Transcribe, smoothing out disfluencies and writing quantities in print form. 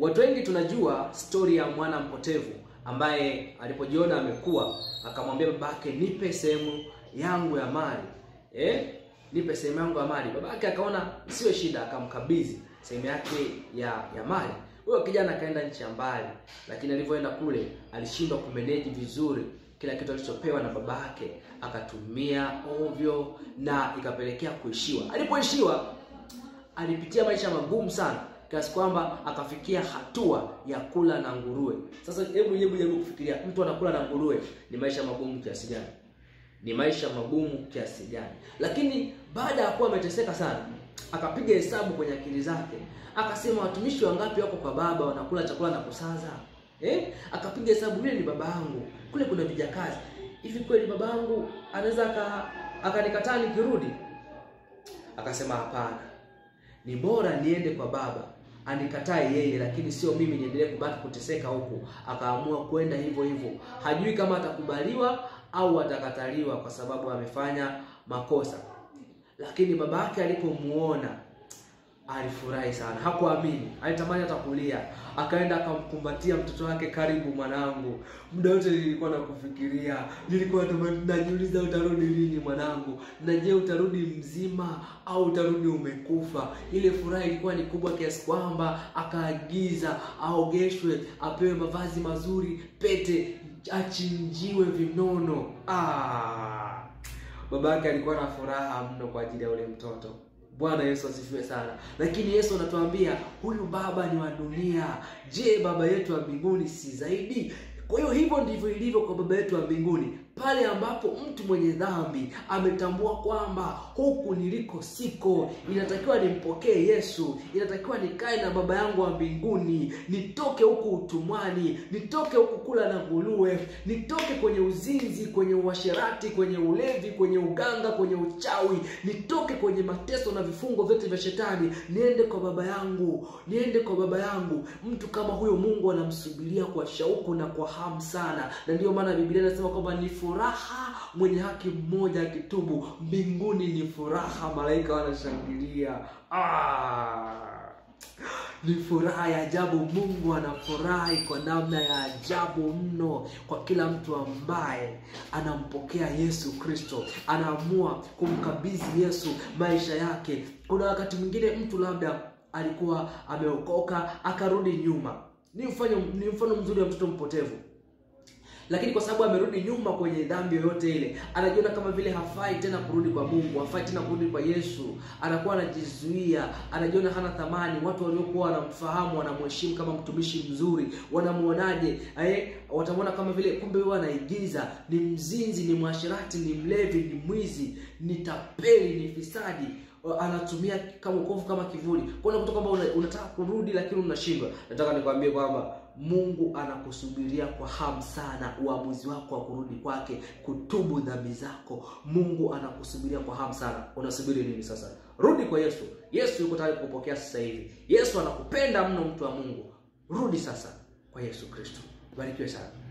Watu wengi tunajua story ya mwana mpotevu ambaye alipojiona amekuwa akamwambia babake, nipe sehemu yangu ya mali. Nipe sehemu yangu ya mali. Babake akaona sio shida, akamkabidhi sehemu yake ya mali. Huyo kijana akaenda nchi ya mbali, lakini alipoenda kule alishindwa kumanage vizuri kila kitu alichopewa na babake, akatumia ovyo na ikapelekea kuishiwa. Alipoishiwa alipitia maisha magumu sana kiasi kwamba akafikia hatua ya kula na nguruwe. Sasa hebu kufikiria, mtu anakula na nguruwe, ni maisha magumu kiasi gani? Ni maisha magumu kiasi gani? Lakini baada ya kuwa ameteseka sana, akapiga hesabu kwenye akili zake. Akasema, watumishi wangapi wako kwa baba wanakula chakula na kusaza? Akapiga hesabu, mimi ni baba yangu, kule kuna vijakazi. Hivi kweli baba yangu anaweza akanikataa nikirudi? Akasema hapana. Ni bora niende kwa baba anikatae yeye, lakini sio mimi niendelee kubaki kuteseka huku. Akaamua kwenda hivyo hivyo. Hajui kama atakubaliwa au atakataliwa kwa sababu amefanya makosa. Lakini babake alipomuona alifurahi sana. Hakuamini, alitamani hata kulia. Akaenda akamkumbatia mtoto wake, karibu mwanangu. Muda wote nilikuwa nakufikiria. Nilikuwa najiuliza utarudi lini mwanangu? Na je, utarudi mzima au utarudi umekufa? Ile furaha ilikuwa ni kubwa kiasi kwamba akaagiza aogeshwe, apewe mavazi mazuri, pete, achinjiwe vinono. Babake alikuwa na furaha mno kwa ajili ya ule mtoto. Bwana Yesu asifiwe sana. Lakini Yesu anatuambia huyu baba ni wa dunia. Je, baba yetu wa mbinguni si zaidi? Kwa hiyo hivyo ndivyo ilivyo kwa baba yetu wa mbinguni. Pale ambapo mtu mwenye dhambi ametambua kwamba huku niliko siko, inatakiwa nimpokee Yesu, inatakiwa nikae na baba yangu wa mbinguni, nitoke huku utumwani, nitoke huku kula na nguruwe, nitoke kwenye uzinzi, kwenye uasherati, kwenye ulevi, kwenye uganga, kwenye uchawi, nitoke kwenye mateso na vifungo vyote vya shetani, niende kwa baba yangu, niende kwa baba yangu. Mtu kama huyo Mungu anamsubiria kwa shauku na kwa hamu sana. Na ndio maana Biblia inasema kwamba ni furaha mwenye haki mmoja akitubu. Mbinguni ni furaha, malaika wanashangilia. Ni furaha ya ajabu. Mungu anafurahi kwa namna ya ajabu mno kwa kila mtu ambaye anampokea Yesu Kristo, anaamua kumkabidhi Yesu maisha yake. Kuna wakati mwingine mtu labda alikuwa ameokoka akarudi nyuma. Ni mfano mzuri wa mtoto mpotevu. Lakini kwa sababu amerudi nyuma kwenye dhambi yoyote ile, anajiona kama vile hafai tena kurudi kwa Mungu, hafai tena kurudi kwa Yesu. Anakuwa anajizuia, anajiona hana thamani. Watu waliokuwa wanamfahamu, wanamheshimu kama mtumishi mzuri, wanamuonaje? Watamuona kama vile kumbe yeye anaigiza, ni mzinzi, ni mwasherati, ni mlevi, ni mwizi, ni tapeli, ni fisadi. Anatumia kama wokovu kama kivuli. Kwa hiyo kwamba unataka kurudi lakini unashindwa. Nataka nikwambie kwamba Mungu anakusubiria kwa hamu sana uamuzi wako wa kurudi kwake, kutubu dhambi zako. Mungu anakusubiria kwa hamu sana. Unasubiri nini sasa? Rudi kwa Yesu. Yesu yuko tayari kukupokea sasa hivi. Yesu anakupenda mno, mtu wa Mungu. Rudi sasa kwa Yesu Kristo. Barikiwe sana.